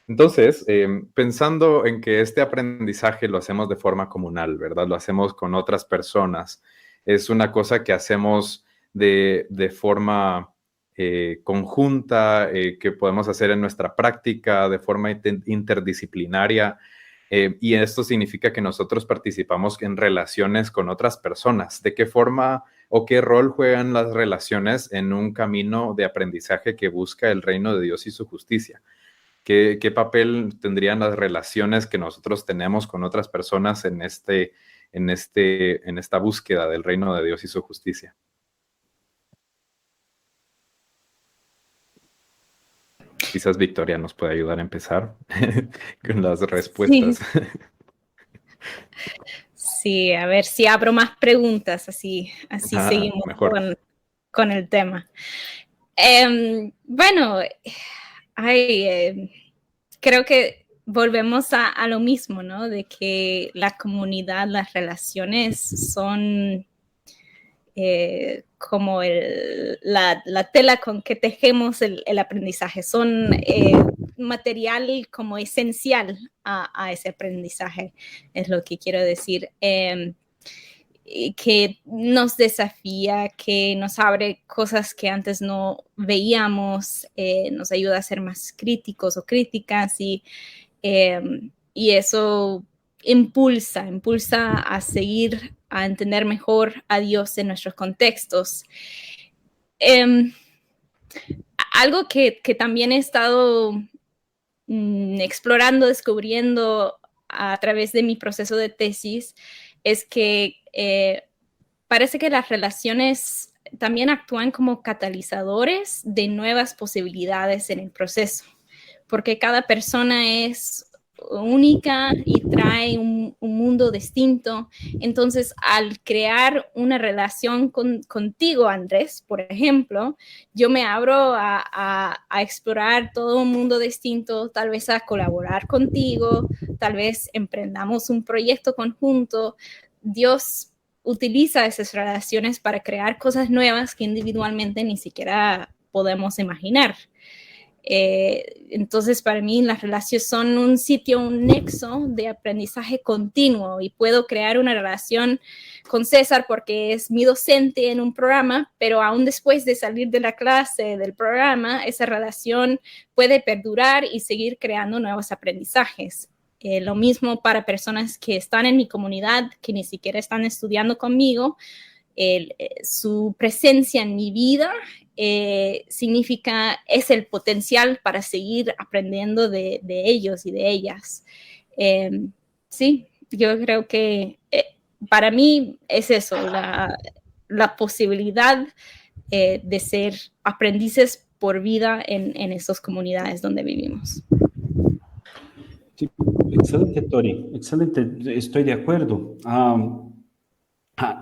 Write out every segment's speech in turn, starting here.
Entonces, pensando en que este aprendizaje lo hacemos de forma comunal, ¿verdad? Lo hacemos con otras personas. Es una cosa que hacemos de forma conjunta, que podemos hacer en nuestra práctica, de forma interdisciplinaria. Y esto significa que nosotros participamos en relaciones con otras personas. ¿De qué forma o qué rol juegan las relaciones en un camino de aprendizaje que busca el reino de Dios y su justicia? ¿Qué papel tendrían las relaciones que nosotros tenemos con otras personas en esta búsqueda del reino de Dios y su justicia? Quizás Victoria nos puede ayudar a empezar con las respuestas. Sí, sí, a ver si abro más preguntas, así seguimos Mejor. con el tema. Bueno, creo que volvemos a lo mismo, ¿no? De que la comunidad, las relaciones son como la tela con que tejemos el aprendizaje, son material como esencial a ese aprendizaje, es lo que quiero decir. Que nos desafía, que nos abre cosas que antes no veíamos, nos ayuda a ser más críticos o críticas y eso impulsa a seguir, a entender mejor a Dios en nuestros contextos. Algo que también he estado explorando, descubriendo a través de mi proceso de tesis es que parece que las relaciones también actúan como catalizadores de nuevas posibilidades en el proceso, porque cada persona es única y trae un mundo distinto. Entonces, al crear una relación contigo, Andrés, por ejemplo, yo me abro a explorar todo un mundo distinto, tal vez a colaborar contigo, tal vez emprendamos un proyecto conjunto. Dios utiliza esas relaciones para crear cosas nuevas que individualmente ni siquiera podemos imaginar. Entonces, para mí, las relaciones son un sitio, un nexo de aprendizaje continuo y puedo crear una relación con César porque es mi docente en un programa, pero aún después de salir de la clase, del programa, esa relación puede perdurar y seguir creando nuevos aprendizajes. Lo mismo para personas que están en mi comunidad, que ni siquiera están estudiando conmigo. Su presencia en mi vida significa, es el potencial para seguir aprendiendo de ellos y de ellas. Sí, yo creo que para mí es eso, la posibilidad de ser aprendices por vida en esas comunidades donde vivimos. Sí, excelente, Tori, excelente, estoy de acuerdo.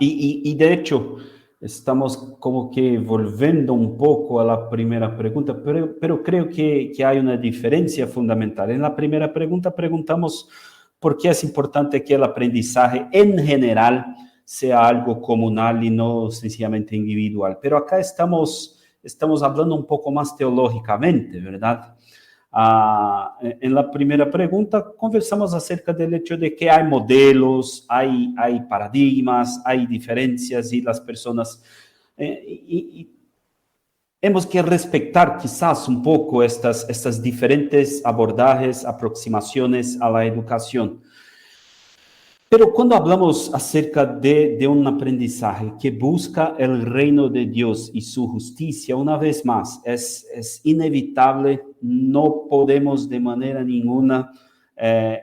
Y de hecho, estamos como que volviendo un poco a la primera pregunta, pero creo que hay una diferencia fundamental. En la primera pregunta preguntamos por qué es importante que el aprendizaje en general sea algo comunal y no sencillamente individual. Pero acá estamos hablando un poco más teológicamente, ¿verdad? En la primera pregunta conversamos acerca del hecho de que hay modelos, hay paradigmas, hay diferencias y las personas y hemos que respetar quizás un poco estas diferentes abordajes, aproximaciones a la educación. Pero cuando hablamos acerca de un aprendizaje que busca el reino de Dios y su justicia, una vez más, es inevitable, no podemos de manera ninguna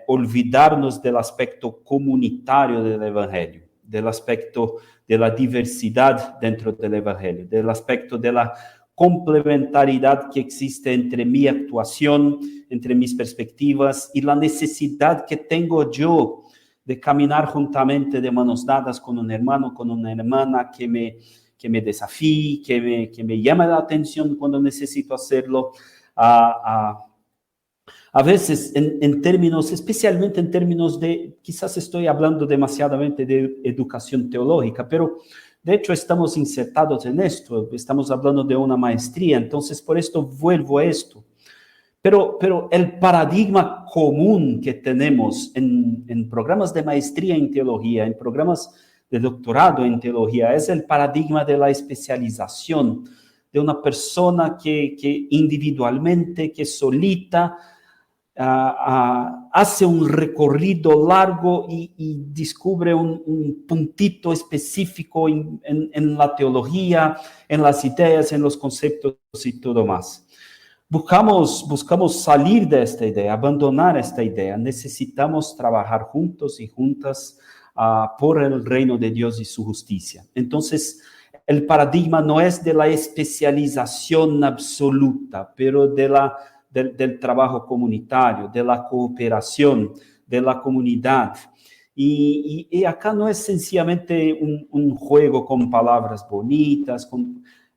olvidarnos del aspecto comunitario del Evangelio, del aspecto de la diversidad dentro del Evangelio, del aspecto de la complementariedad que existe entre mi actuación, entre mis perspectivas y la necesidad que tengo yo de caminar juntamente de manos dadas con un hermano, con una hermana que me desafíe, que me llame la atención cuando necesito hacerlo. A veces en términos, especialmente en términos de, quizás estoy hablando demasiadamente de educación teológica, pero de hecho estamos insertados en esto, estamos hablando de una maestría, entonces por esto vuelvo a esto. Pero el paradigma común que tenemos en programas de maestría en teología, en programas de doctorado en teología, es el paradigma de la especialización de una persona que individualmente, que solita, hace un recorrido largo y descubre un puntito específico en la teología, en las ideas, en los conceptos y todo más. Buscamos salir de esta idea, abandonar esta idea. Necesitamos trabajar juntos y juntas por el reino de Dios y su justicia. Entonces, el paradigma no es de la especialización absoluta, pero del trabajo comunitario, de la cooperación, de la comunidad. Y acá no es sencillamente un juego con palabras bonitas,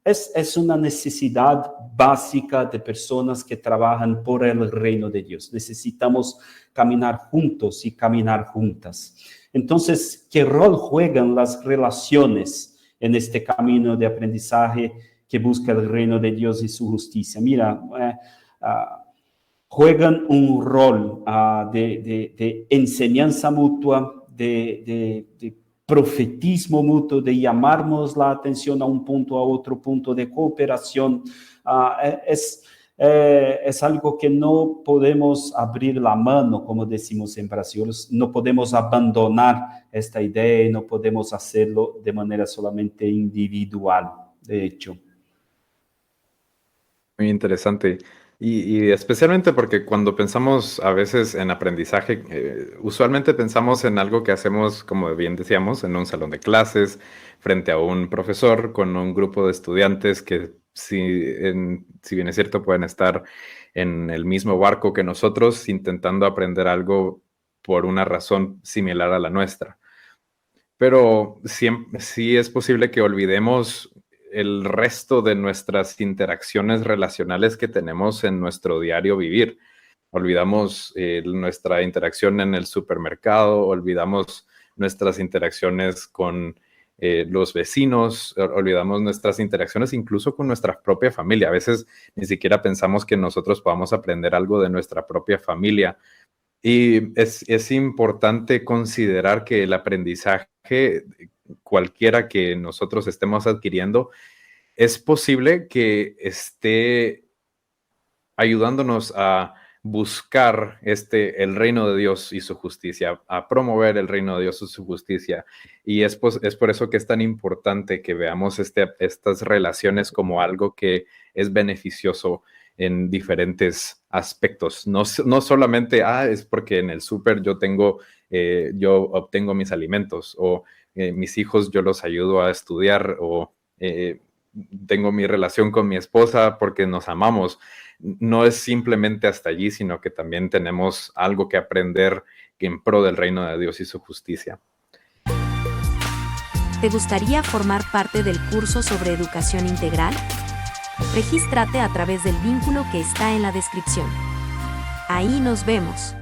es una necesidad básica de personas que trabajan por el reino de Dios. Necesitamos caminar juntos y caminar juntas. Entonces, ¿qué rol juegan las relaciones en este camino de aprendizaje que busca el reino de Dios y su justicia? Mira, juegan un rol de enseñanza mutua, de profetismo mutuo, de llamarnos la atención a un punto, a otro punto, de cooperación. Es algo que no podemos abrir la mano, como decimos en Brasil. No podemos abandonar esta idea y no podemos hacerlo de manera solamente individual, de hecho. Muy interesante. Y especialmente porque cuando pensamos a veces en aprendizaje, usualmente pensamos en algo que hacemos, como bien decíamos, en un salón de clases, frente a un profesor, con un grupo de estudiantes que, si bien es cierto, pueden estar en el mismo barco que nosotros, intentando aprender algo por una razón similar a la nuestra. Pero sí es posible que olvidemos el resto de nuestras interacciones relacionales que tenemos en nuestro diario vivir. Olvidamos nuestra interacción en el supermercado, olvidamos nuestras interacciones con los vecinos, olvidamos nuestras interacciones incluso con nuestra propia familia. A veces ni siquiera pensamos que nosotros podamos aprender algo de nuestra propia familia. Y es importante considerar que el aprendizaje, cualquiera que nosotros estemos adquiriendo, es posible que esté ayudándonos a buscar el reino de Dios y su justicia, a promover el reino de Dios y su justicia. Y es por eso que es tan importante que veamos estas relaciones como algo que es beneficioso en diferentes aspectos. No solamente, es porque en el súper yo obtengo mis alimentos, o mis hijos yo los ayudo a estudiar, o tengo mi relación con mi esposa porque nos amamos. No es simplemente hasta allí, sino que también tenemos algo que aprender en pro del reino de Dios y su justicia. ¿Te gustaría formar parte del curso sobre educación integral? Regístrate a través del vínculo que está en la descripción. Ahí nos vemos.